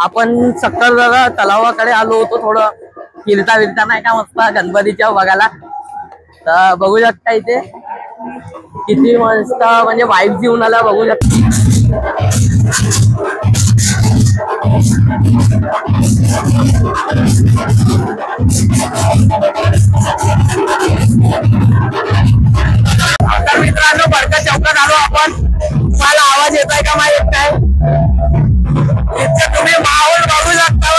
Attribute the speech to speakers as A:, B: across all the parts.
A: आपण सक्करदरा तलावाकडे आलो होतो, थोडं फिरता नाही का मस्त गणपतीच्या बघायला. तर बघू शकता इथे किती मस्त म्हणजे वाईब्स येऊन आला, बघू शकता. मित्रांनो बडका चौकात आलो आपण. मला आवाज येत आहे का माहित नाही. इथे तुम्ही माहोल बघू शकता.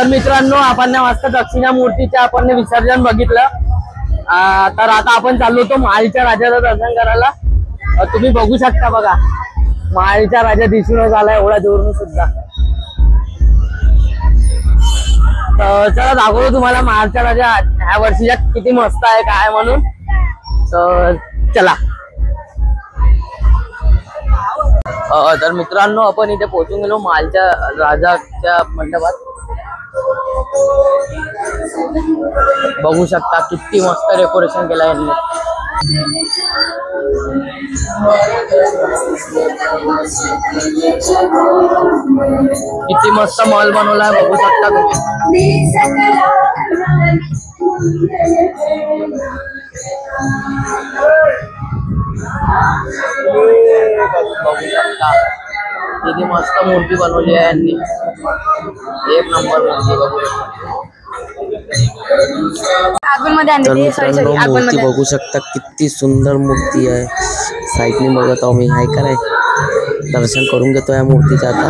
A: तर मित्रांनो आपण मस्त दक्षिणा मूर्तीचे आपण विसर्जन बघितलं. तर आता आपण चाललो होतो महालच्या राजाचं दर्शन करायला. तुम्ही बघू शकता बघा महालच्या राजा दिसूनच आला एवढ्या दूरून सुद्धा. तर चला दाखवतो तुम्हाला महालच्या राजा ह्या वर्षीच्या किती मस्त आहे काय म्हणून. तर चला. तर मित्रांनो आपण इथे पोहोचून गेलो महालच्या राजाच्या मंडपात. बघू शकता किती मस्त डेकोरेशन केलं यांनी. किती मस्त महल बनवलाय बघू शकता तुम्ही. बघू शकता किती मस्त मूर्ती बनवली आहे यांनी. एक नंबर मूर्ती बघू शकता.
B: मूर्ती बघू शकता किती सुंदर मूर्ती आहे. साईडने बघत आहो मी आहे का नाही. दर्शन करून घेतो या मूर्तीचं आता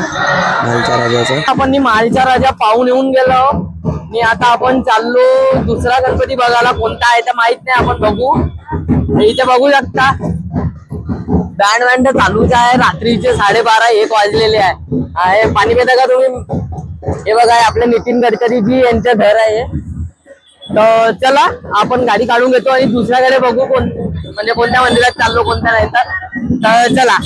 B: महालच्या राजाचं.
A: आपण महालच्या राजा पाहून येऊन गेलो आणि आता आपण चाललो दुसरा गणपती बघायला. कोणता आहे ते माहित नाही आपण बघू. इथे बघू शकता बँड बँड चालूच आहे. रात्रीचे 12:30-1 वाजलेले आहे. पाणी पिता का तुम्ही. हे बघा आपले नितीन गडकरीजी यांचं घर आहे. तर चला आपण गाडी काढून घेतो आणि दुसऱ्याकडे बघू म्हणजे कोणत्या मंदिरात चाललो कोणत्या नाही. तर चला.